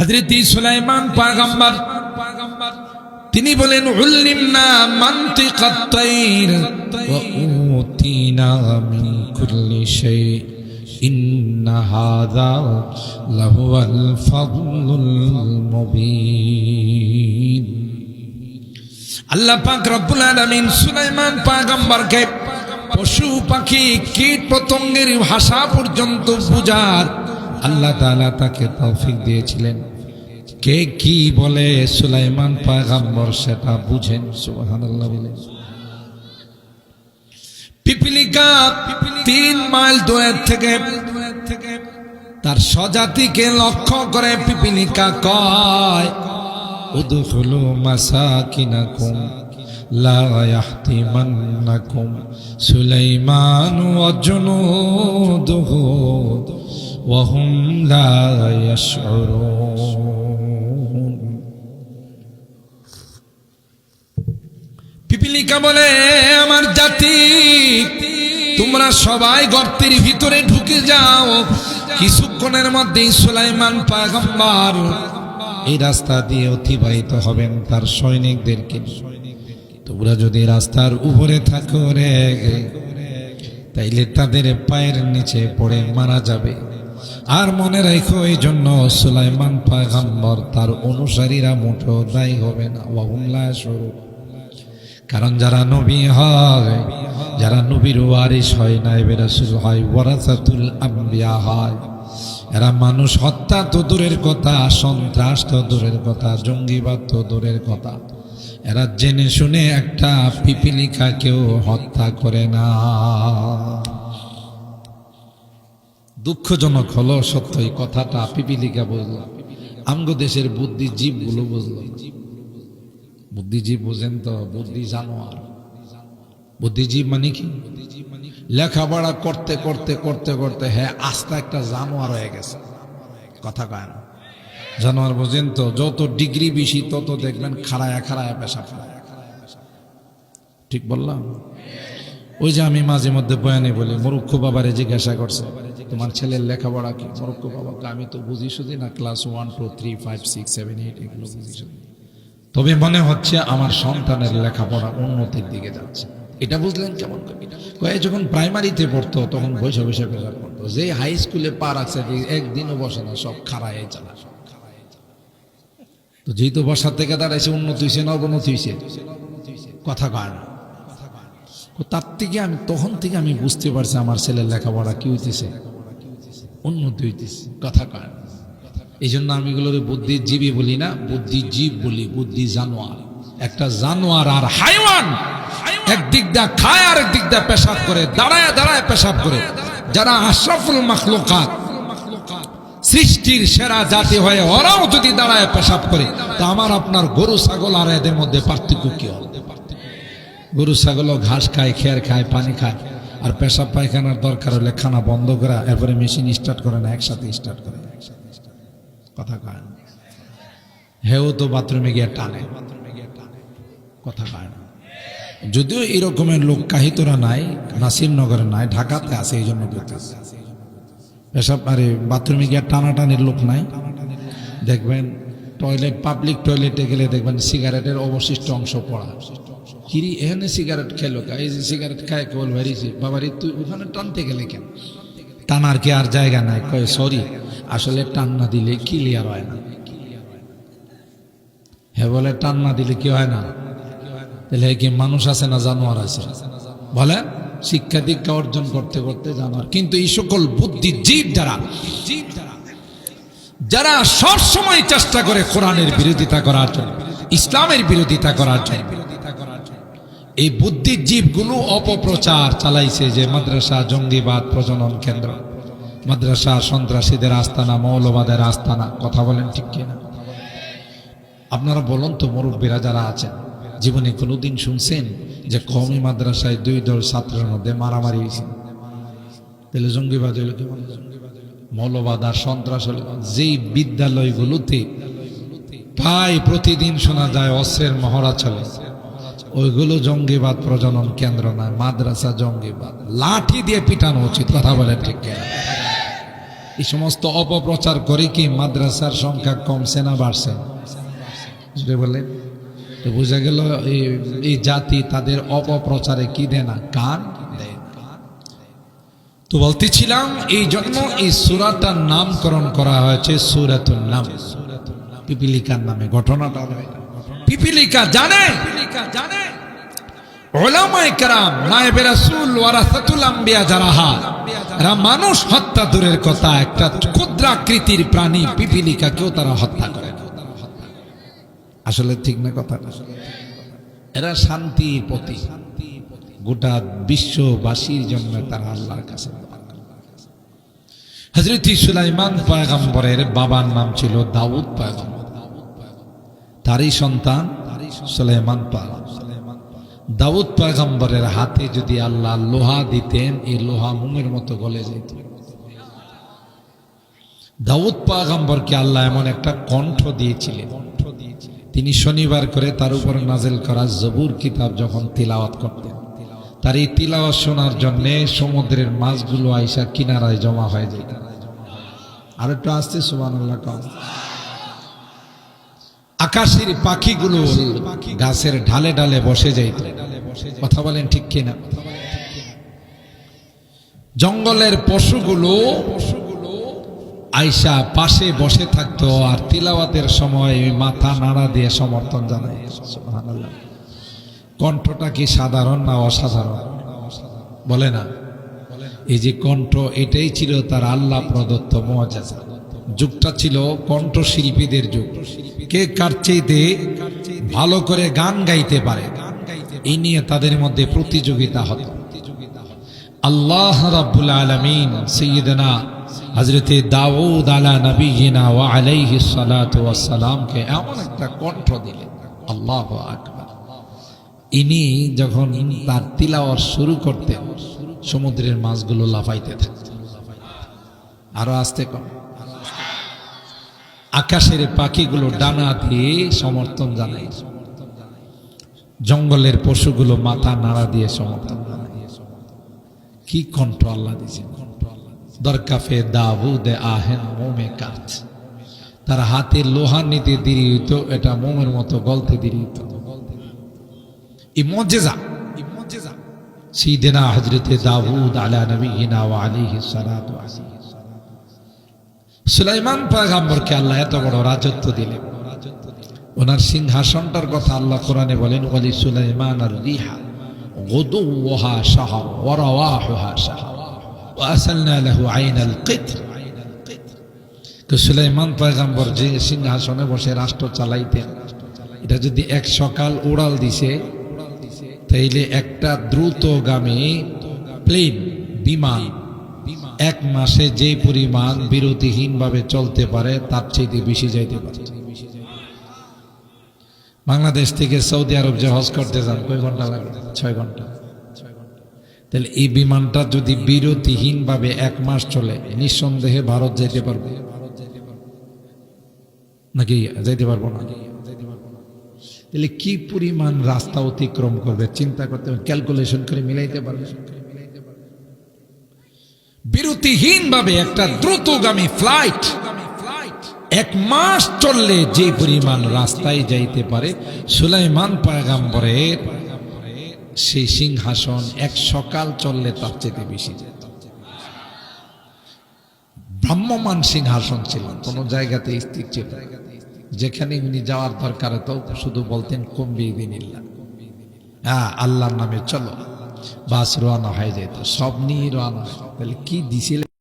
হযরত সুলাইমান পয়গম্বর তিনি বলেন উল্লিমনা মানতিকাত তাইর ওয়া উতিনা মিন কুল্লি শাই ইন্না হাযা লাহুয়াল ফাদলুল মুবিন। আল্লাহ পাক রব্বুল আলামিন সুলাইমান পয়গম্বরকে পশু পাখি কীট পতঙ্গের ভাষা পর্যন্ত বুঝার আল্লাহ তাআলা তাকে তৌফিক দিয়েছিলেন। কে কি বলে সুলাইমান পয়গম্বর সেটা বুঝেন। সুবহানাল্লাহ বলেন। পিপিলিকা 3 মাইল দূরে থেকে তার স্বজাতিকে লক্ষ্য করে পিপিলিকা কয় উদখুলু মাসাকিনাকুম লা ইয়াহতিমান্নাকুম সুলাইমান ওয়া জুনুদুহু ওয়া হুম লা ইয়াশউরুন। পিপিলিকা বলে আমার জাতি তোমরা সবাই গর্তের ভিতরে ঢুকে যাও, কিছুক্ষণের মধ্যেই সুলাইমান পয়গম্বর এই রাস্তা দিয়ে অতিবাহিত হবেন তার সৈনিকদেরকে। তোমরা যদি রাস্তার উপরে থাকো রে তাইলে তাদের পায়ের নিচে পড়ে মারা যাবে। আর মনে রাখো এই জন্য সুলাইমান পয়গম্বর তার অনুসারীরা মুঠো দায়ী হবে না। কারণ যারা নবী হয়, যারা নবীর ওয়ারিস হয়, নায়েবে রাসূল হয়, ওয়ারাসাতুল আম্বিয়া হয়, এরা মানুষ হত্যা তো দূরের কথা, সন্ত্রাস তো দূরের কথা, জঙ্গিবাদ তো দূরের কথা, এরা জেনে শুনে একটা পিপিলিকাকেও হত্যা করে না। দুঃখজনক হলো সত্য এই কথাটা পিপিলিকা বুঝল, আমগো দেশের বুদ্ধিজীব গুলো বুঝল। বুদ্ধিজীব বুঝেন তো? বুদ্ধি জানোয়ার। বুদ্ধিজীব মানে কি? লেখাপড়া করতে করতে করতে করতে হ্যাঁ আস্তে একটা জানোয়ার হয়ে গেছে। কথা কয় না? জানোয়ার বুঝেন তো? যত ডিগ্রি বেশি তত দেখবেন খাড়ায়া খাড়ায়া পেশাব করে। ঠিক বললাম? ওই যে আমি মাঝে মধ্যে বয়ানে বলি, মরুক্ষ বাবারে জিজ্ঞাসা করছে তোমার ছেলের লেখাপড়া কি? মরুক্ষ বাবাকে আমি তো বুঝি শুধু না ক্লাস 1 2 3 5 6 7 8 এগুলো বুঝি শুধু, তবে মনে হচ্ছে আমার সন্তানের লেখাপড়া উন্নতির দিকে যাচ্ছে। এটা বুঝলেন কেমন করে? কয়ে যখন প্রাইমারিতে পড়তো তখন বসে বসে পেশাব করতো, যে হাই স্কুলে পা রাখছে একদিনও বসে না, সব খাড়ায় চালা। তো যেহেতু বসার থেকে দাঁড়াইছে উন্নতি হয়েছে না অবনতি হয়েছে? কথা কয় না। তার থেকে আমি তখন থেকে আমি বুঝতে পারছি আমার ছেলের লেখাপড়া কি হইতেছে, উন্নতি হইতেছে। কথা কয় না। এই জন্য আমি এগুলোর বুদ্ধিজীবী বলি না, বুদ্ধিজীব বলি, বুদ্ধি জানোয়ার। একটা জানোয়ার আর হাইওয়ান, একদিক দা খায় আর একদিক দা পেশাব করে, দাঁড়ায় দাঁড়ায় পেশাব করে। যারা আশরাফুল মাখলুকাত, সৃষ্টির সেরা জাতি হয়ে ওরাও যদি দাঁড়ায় পেশাব করে, তা আমার আপনার গরু ছাগল আর এদের মধ্যে পার্থক্য কি হবে? গরু ছাগলও ঘাস খায়, খেয়ার খায়, পানি খায়, আর পেশাব পায়খানার দরকার হলে খানা বন্ধ করা, এরপরে মেশিন স্টার্ট করে না, একসাথে স্টার্ট করে। কথা কয় না। হেও তো বাথরুমে গিয়ে টানে। কথা কয় না। যদিও এরকমের লোক কাহিতরা নাই, নাসিরনগরে নাই, ঢাকাতে আছে, এই জন্য বলতেছে। পেশাব আরে বাথরুমে গিয়ে টানাটানির লোক নাই। দেখবেন টয়লেট, পাবলিক টয়লেটে গেলে দেখবেন সিগারেটের অবশিষ্ট অংশ পড়া। কিরি এখানে সিগারেট খেলো, এই যে সিগারেট খায় কেবল বেরিয়েছি, বাবারি তুই ওখানে টানতে গেলে কেন? টানার কি আর জায়গা নাই? কয় সরি, আসলে টান না দিলে ক্লিয়ার হয় না। হ্যাঁ বলে টান না দিলে কি হয় না? তাহলে কি মানুষ আছে না জানোয়ার আছে? বলে শিক্ষা দীক্ষা অর্জন করতে করতে জানোয়ার। কিন্তু এই সকল বুদ্ধিজীব যারা সব সময় চেষ্টা করে কোরআনের বিরোধিতা করার জন্য, ইসলামের বিরোধিতা করার জন্য, এই বুদ্ধিজীব গুলো অপপ্রচার চালাইছে যে মাদ্রাসা জঙ্গিবাদ প্রজনন কেন্দ্র, মাদ্রাসা সন্ত্রাসীদের আস্তানা, মৌলবাদের আস্তানা। কথা বলেন ঠিক কিনা? আপনারা বলুন তো, মুরব্বীরা যারা আছেন, জীবনে কোনোদিন শুনছেন যে কওমি মাদ্রাসায় 2 দল ছাত্রের মধ্যে মারামারি হয়েছে? তাহলে জঙ্গিবাদ হইল কি? মৌলবাদ আর সন্ত্রাস হল। যেই বিদ্যালয়গুলোতে প্রায় প্রতিদিন শোনা যায় অস্ত্রের মহড়া চলে, ওইগুলো জঙ্গিবাদ প্রজনন কেন্দ্র নয়, মাদ্রাসা জঙ্গিবাদ। লাঠি দিয়ে পিটানো উচিত। কথা বলেন ঠিক কিনা? এই সমস্ত অপপ্রচার করে কি মাদ্রাসার সংখ্যা কমছে না বাড়ছে? বলে তো বোঝা গেল এই জাতি তাদের অপপ্রচারে কি দেয় না, কান দেয় না। তো বলতেছিলাম এই জন্য এই সূরাটার নামকরণ করা হয়েছে সূরাতুন নাম, পিপিলিকার নামে। ঘটনাটা পিপিলিকা জানে, উলামায়ে কেরাম নায়েবে রাসূল ওয়ারাসাতুল আম্বিয়া যারা এরা মানুষ হত্যা দূরের কথা, একটা ক্ষুদ্রাকৃতির প্রাণী পিপিলিকাকেও তারা হত্যা করে। আসলে ঠিক না কথা? এরা শান্তির প্রতীক, গোটা বিশ্ববাসীর জন্য তারা আল্লাহর কাছে। হযরত সুলাইমান পয়গম্বরের বাবার নাম ছিল দাউদ পয়গম্বর, তারই সন্তান সুলাইমান পয়গম্বর। দাউদ পয়গম্বরের হাতে যদি আল্লাহ লোহা দিতেন, এই লোহা মোমের মতো গলে যেত। দাউদ পয়গম্বরকে আল্লাহ এমন একটা কণ্ঠ দিয়েছিলেন, তিনি শনিবার করে তার উপর নাজেল করা জবুর কিতাব যখন তিলাওয়াত করতেন, তার এই তিলাওয়াত শোনার জন্য সমুদ্রের মাছগুলো আইসা কিনারায় জমা হয়ে যেত। আর একটু আসতে সুবহানাল্লাহ কও। আকাশের পাখিগুলো গাছের ঢালে ঢালে বসে যাইত। কথা বলেন ঠিক কিনা? জঙ্গলের পশুগুলো আয়সা পাশে বসে থাকতো আর তিলাওয়াতের সময় মাথা নাড়া দিয়ে সমর্থন জানায়। সুবহানাল্লাহ। কণ্ঠটা কি সাধারণ না অসাধারণ? বলে না? এই যে কণ্ঠ, এটাই ছিল তার আল্লাহ প্রদত্ত মুআজিজা। যুগটা ছিল কণ্ঠশিল্পীদের যুগ। কে কার চাইতে ভালো করে গান গাইতে পারে, এই নিয়ে তাদের মধ্যে প্রতিযোগিতা হতো। আল্লাহ রাব্বুল আলামিন সাইয়্যিদানা হযরতে দাউদ আলা নবিয়িনা ওয়া আলাইহিস সালাতু ওয়াস সালামকে এমন একটা কণ্ঠ দিলেন, আল্লাহু আকবার। ইনি যখন তার তিলাওয়াত শুরু করতেন, সমুদ্রের মাছগুলো লাফাইতে থাকত। আরো আস্তে কম। আকাশের পাখিগুলো ডানা দিয়ে সমর্থন জানায়, জঙ্গলের পশুগুলো মাথা নাড়া দিয়ে সমর্থন জানায়। কি কণ্ঠ আল্লাহ দিয়েছেন! দরকাফে দাউদ আহেন মোমে কাজ, তার হাতে লোহার নিতে দেরি হইতো, এটা মোমের মতো গলতে দেরি হইতো। এই মুআজিজা সাইয়্যিদিনা হযরতে দাউদ আলা নবিয়িনা ওয়া আলাইহিস সালাতু ওয়াস সালাম। সুলাইমান পয়গম্বরকে আল্লাহ এত বড় রাজত্ব দিলেন, ওনার সিংহাসনটার কথা আল্লাহ কোরআনে বলেন, ওয়ালি সুলাইমান আর রিহা গুদুওহা শাহর ওয়া রাওয়াহুহা শাহর ওয়া আসালনা লাহু আইনাল কিতর। তো সুলাইমান পয়গম্বর যে সিংহাসনে বসে রাষ্ট্র চালাইতেন, এটা যদি এক সকাল উড়াল দিছে, তাইলে একটা দ্রুতগামী প্লেন, বিমান এক মাসে যে পরিমাণ বিরতিহীনভাবে চলতে পারে তার চাইতে বেশি যাইতে পারে। বাংলাদেশ থেকে সৌদি আরব যে হজ করতে যান, কয় ঘন্টা লাগে? 6 ঘন্টা। তাহলে এই বিমানটা যদি বিরতিহীনভাবে এক মাস চলে, নিঃসন্দেহে ভারত যাইতে পারবে নাকি যাইতে পারবো না? তাহলে কি পরিমাণ রাস্তা অতিক্রম করবে চিন্তা করতে, ক্যালকুলেশন করে মিলাইতে পারবে? বিরতিহীন ভাবে একটা দ্রুতগামী ফ্লাইট এক মাস চললে যে পরিমাণ রাস্তায় যাইতে পারে, সুলাইমান পয়গম্বরের সেই সিংহাসন এক সকাল চললে তার চেয়ে বেশি যেত। ভ্রাম্যমান সিংহাসন ছিল, কোন জায়গাতে স্থির ছিল। যেখানে উনি যাওয়ার দরকার হতো শুধু বলতেন কুম বিইযনিল্লাহ, হ্যাঁ আল্লাহর নামে চলো, বাস রওনা হয়ে যেত। সব নিয়ে রওনা। তাহলে কি দিছিল